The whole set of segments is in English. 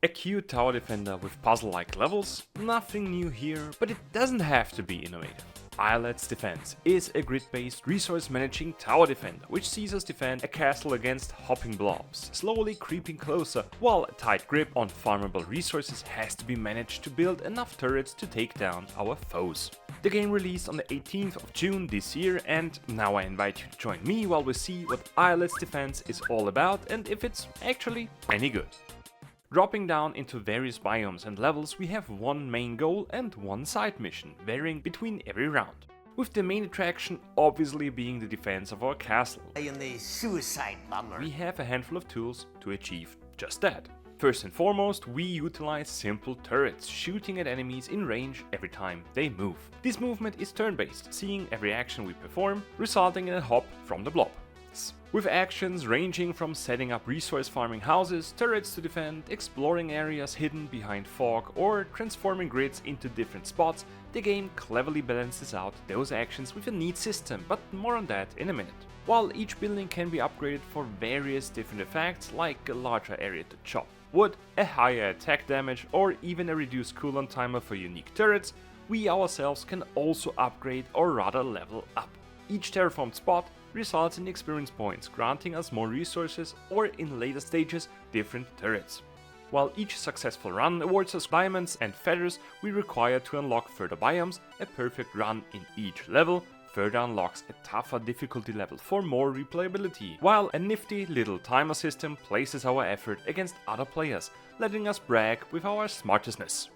A cute tower defender with puzzle-like levels? Nothing new here, but it doesn't have to be innovative. Islets Defense is a grid-based resource-managing tower defender, which sees us defend a castle against hopping blobs, slowly creeping closer, while a tight grip on farmable resources has to be managed to build enough turrets to take down our foes. The game released on the 18th of June this year, and now I invite you to join me while we see what Islets Defense is all about and if it's actually any good. Dropping down into various biomes and levels, we have one main goal and one side mission, varying between every round. With the main attraction obviously being the defense of our castle. In the suicide bomber. We have a handful of tools to achieve just that. First and foremost, we utilize simple turrets, shooting at enemies in range every time they move. This movement is turn-based, seeing every action we perform, resulting in a hop from the blob. With actions ranging from setting up resource farming houses, turrets to defend, exploring areas hidden behind fog, or transforming grids into different spots, the game cleverly balances out those actions with a neat system, but more on that in a minute. While each building can be upgraded for various different effects, like a larger area to chop wood, a higher attack damage, or even a reduced cooldown timer for unique turrets, we ourselves can also upgrade or rather level up. Each terraformed spot results in experience points, granting us more resources or, in later stages, different turrets. While each successful run awards us diamonds and feathers we require to unlock further biomes, a perfect run in each level further unlocks a tougher difficulty level for more replayability, while a nifty little timer system places our effort against other players, letting us brag with our smartestness.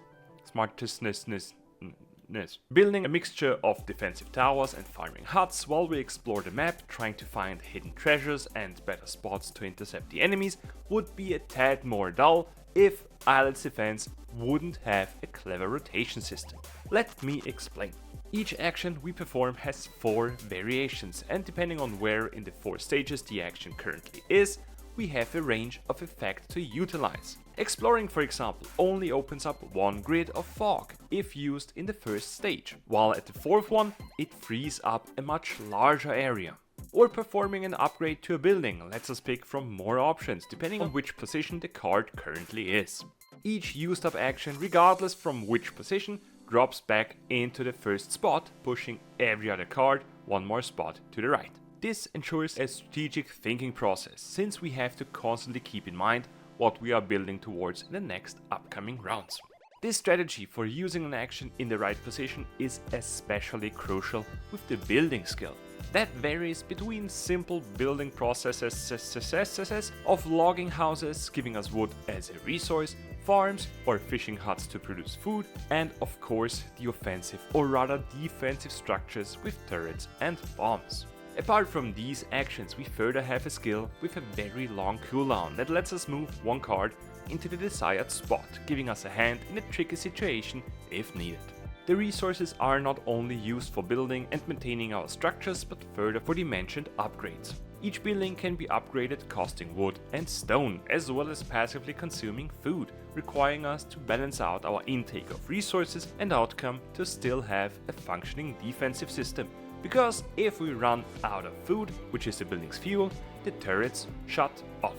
Building a mixture of defensive towers and firing huts while we explore the map, trying to find hidden treasures and better spots to intercept the enemies would be a tad more dull if Islets Defense wouldn't have a clever rotation system. Let me explain. Each action we perform has 4 variations, and depending on where in the 4 stages the action currently is, we have a range of effects to utilize. Exploring, for example, only opens up one grid of fog if used in the first stage, while at the 4th one it frees up a much larger area. Or performing an upgrade to a building lets us pick from more options depending on which position the card currently is. Each used up action, regardless from which position, drops back into the first spot, pushing every other card one more spot to the right. This ensures a strategic thinking process, since we have to constantly keep in mind what we are building towards in the next upcoming rounds. This strategy for using an action in the right position is especially crucial with the building skill. That varies between simple building processes of logging houses, giving us wood as a resource, farms or fishing huts to produce food, and of course the offensive or rather defensive structures with turrets and bombs. Apart from these actions, we further have a skill with a very long cooldown that lets us move one card into the desired spot, giving us a hand in a tricky situation if needed. The resources are not only used for building and maintaining our structures, but further for the mentioned upgrades. Each building can be upgraded costing wood and stone, as well as passively consuming food, requiring us to balance out our intake of resources and outcome to still have a functioning defensive system. Because if we run out of food, which is the building's fuel, the turrets shut off.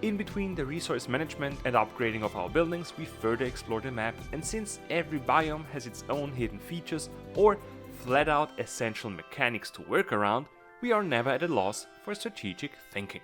In between the resource management and upgrading of our buildings, we further explore the map, and since every biome has its own hidden features or flat out essential mechanics to work around, we are never at a loss for strategic thinking.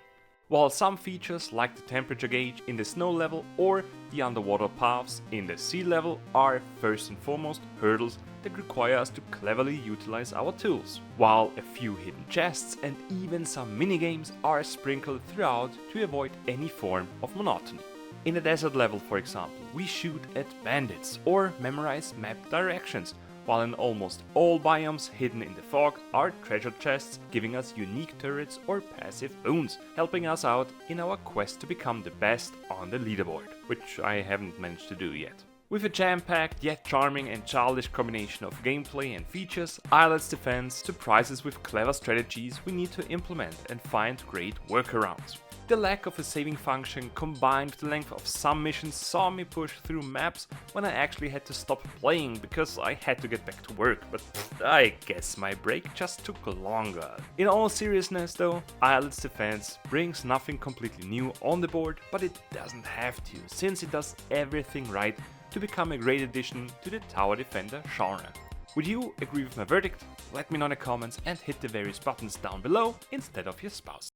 While some features like the temperature gauge in the snow level or the underwater paths in the sea level are first and foremost hurdles that require us to cleverly utilize our tools, while a few hidden chests and even some minigames are sprinkled throughout to avoid any form of monotony. In a desert level, for example, we shoot at bandits or memorize map directions, while in almost all biomes hidden in the fog are treasure chests giving us unique turrets or passive boons, helping us out in our quest to become the best on the leaderboard, which I haven't managed to do yet. With a jam-packed yet charming and childish combination of gameplay and features, Islets Defense surprises with clever strategies we need to implement and find great workarounds. The lack of a saving function combined with the length of some missions saw me push through maps when I actually had to stop playing because I had to get back to work, but I guess my break just took longer. In all seriousness though, Islets Defense brings nothing completely new on the board, but it doesn't have to, since it does everything right to become a great addition to the tower defender genre. Would you agree with my verdict? Let me know in the comments and hit the various buttons down below instead of your spouse.